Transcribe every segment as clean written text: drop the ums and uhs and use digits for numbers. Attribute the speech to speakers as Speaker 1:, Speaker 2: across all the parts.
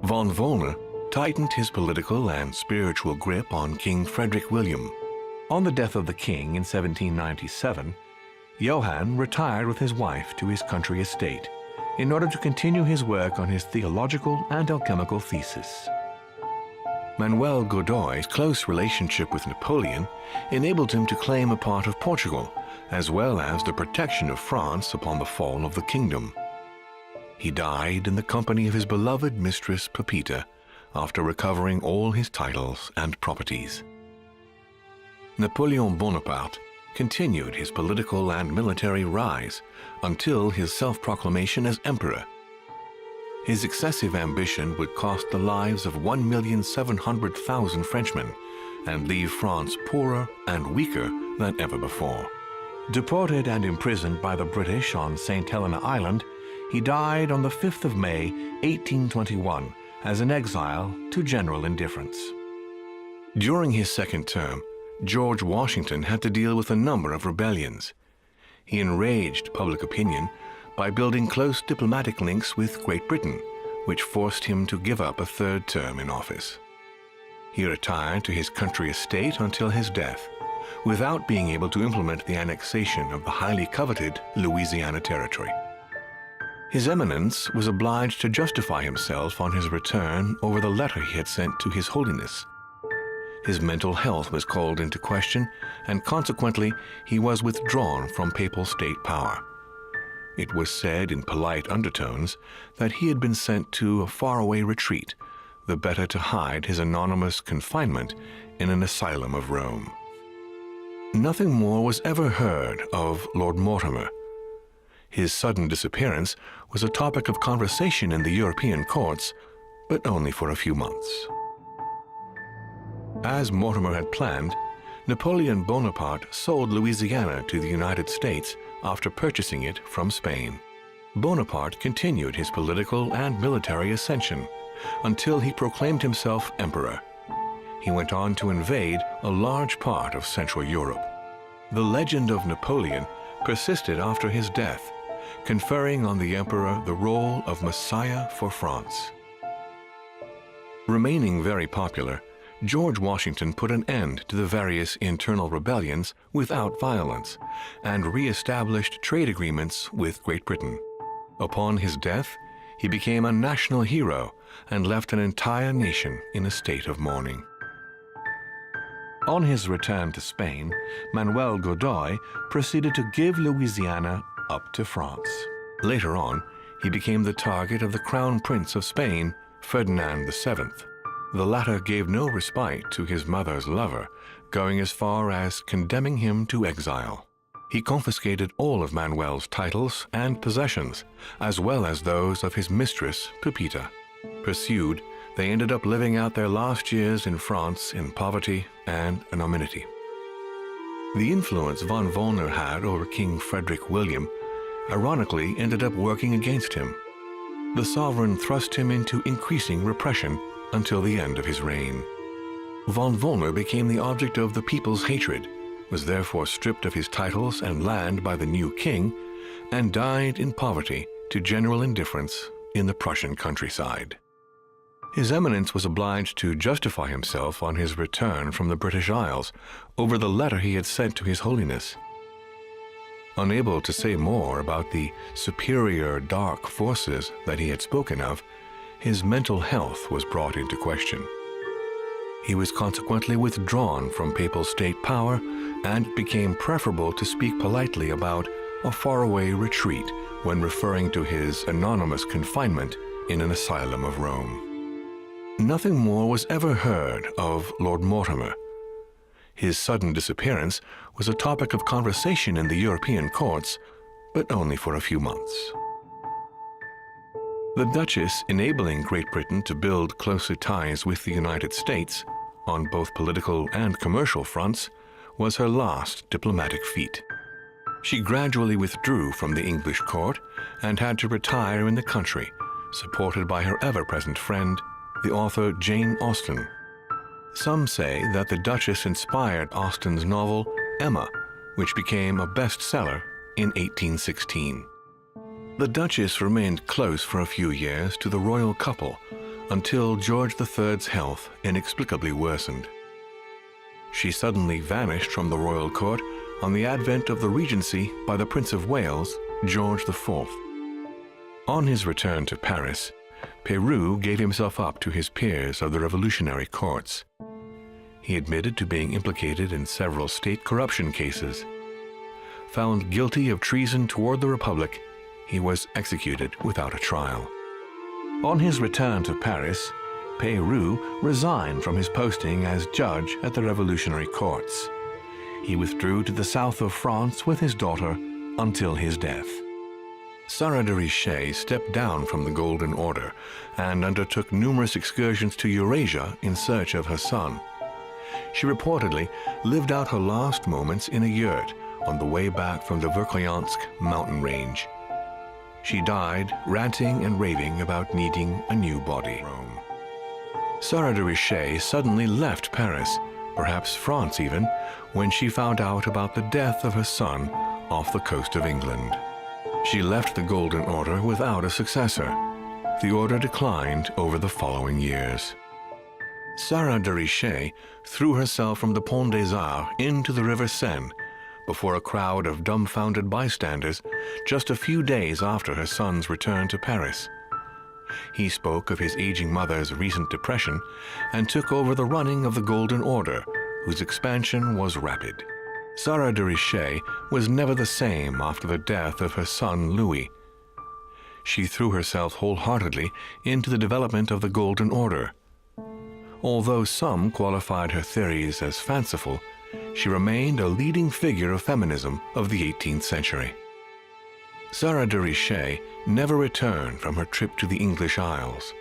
Speaker 1: Von Wollner tightened his political and spiritual grip on King Frederick William. On the death of the king in 1797, Johann retired with his wife to his country estate in order to continue his work on his theological and alchemical thesis. Manuel Godoy's close relationship with Napoleon enabled him to claim a part of Portugal, as well as the protection of France upon the fall of the kingdom. He died in the company of his beloved mistress Pepita after recovering all his titles and properties. Napoleon Bonaparte continued his political and military rise until his self-proclamation as emperor. His excessive ambition would cost the lives of 1,700,000 Frenchmen and leave France poorer and weaker than ever before. Deported and imprisoned by the British on St. Helena Island, he died on the 5th of May, 1821, as an exile to general indifference. During his second term, George Washington had to deal with a number of rebellions. He enraged public opinion by building close diplomatic links with Great Britain, which forced him to give up a third term in office. He retired to his country estate until his death, without being able to implement the annexation of the highly coveted Louisiana Territory. His Eminence was obliged to justify himself on his return over the letter he had sent to His Holiness. His mental health was called into question, and consequently he was withdrawn from papal state power. It was said in polite undertones that he had been sent to a faraway retreat, the better to hide his anonymous confinement in an asylum of Rome. Nothing more was ever heard of Lord Mortimer. His sudden disappearance was a topic of conversation in the European courts, but only for a few months. As Mortimer had planned, Napoleon Bonaparte sold Louisiana to the United States after purchasing it from Spain. Bonaparte continued his political and military ascension until he proclaimed himself emperor. He went on to invade a large part of Central Europe. The legend of Napoleon persisted after his death, conferring on the emperor the role of Messiah for France. Remaining very popular, George Washington put an end to the various internal rebellions without violence and re-established trade agreements with Great Britain. Upon his death, he became a national hero and left an entire nation in a state of mourning. On his return to Spain, Manuel Godoy proceeded to give Louisiana up to France. Later on, he became the target of the Crown Prince of Spain, Ferdinand VII. The latter gave no respite to his mother's lover, going as far as condemning him to exile. He confiscated all of Manuel's titles and possessions, as well as those of his mistress, Pepita. Pursued, they ended up living out their last years in France in poverty and anonymity. The influence von Wollner had over King Frederick William ironically ended up working against him. The sovereign thrust him into increasing repression until the end of his reign. Von Wollner became the object of the people's hatred, was therefore stripped of his titles and land by the new king, and died in poverty to general indifference in the Prussian countryside. His Eminence was obliged to justify himself on his return from the British Isles over the letter he had sent to His Holiness. Unable to say more about the superior dark forces that he had spoken of, his mental health was brought into question. He was consequently withdrawn from papal state power, and it became preferable to speak politely about a faraway retreat when referring to his anonymous confinement in an asylum of Rome. Nothing more was ever heard of Lord Mortimer. His sudden disappearance was a topic of conversation in the European courts, but only for a few months. The Duchess enabling Great Britain to build closer ties with the United States, on both political and commercial fronts, was her last diplomatic feat. She gradually withdrew from the English court and had to retire in the country, supported by her ever-present friend, the author Jane Austen. Some say that the Duchess inspired Austen's novel Emma, which became a bestseller in 1816. The Duchess remained close for a few years to the royal couple until George III's health inexplicably worsened. She suddenly vanished from the royal court on the advent of the regency by the Prince of Wales, George IV. On his return to Paris, Peru gave himself up to his peers of the revolutionary courts. He admitted to being implicated in several state corruption cases. Found guilty of treason toward the Republic, he was executed without a trial. On his return to Paris, Peru resigned from his posting as judge at the revolutionary courts. He withdrew to the south of France with his daughter until his death. Sarah de Richet stepped down from the Golden Order and undertook numerous excursions to Eurasia in search of her son. She reportedly lived out her last moments in a yurt on the way back from the Verkhoyansk mountain range. She died ranting and raving about needing a new body. Rome. Sarah de Richet suddenly left Paris, perhaps France even, when she found out about the death of her son off the coast of England. She left the Golden Order without a successor. The order declined over the following years. Sarah de Richet threw herself from the Pont des Arts into the River Seine before a crowd of dumbfounded bystanders just a few days after her son's return to Paris. He spoke of his aging mother's recent depression and took over the running of the Golden Order, whose expansion was rapid. Sarah de Richet was never the same after the death of her son Louis. She threw herself wholeheartedly into the development of the Golden Order. Although some qualified her theories as fanciful, she remained a leading figure of feminism of the 18th century. Sarah de Richet never returned from her trip to the English Isles.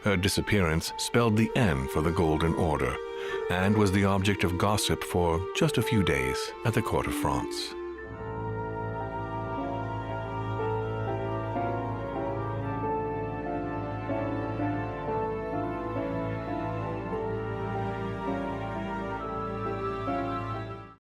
Speaker 1: Her disappearance spelled the end for the Golden Order and was the object of gossip for just a few days at the court of France.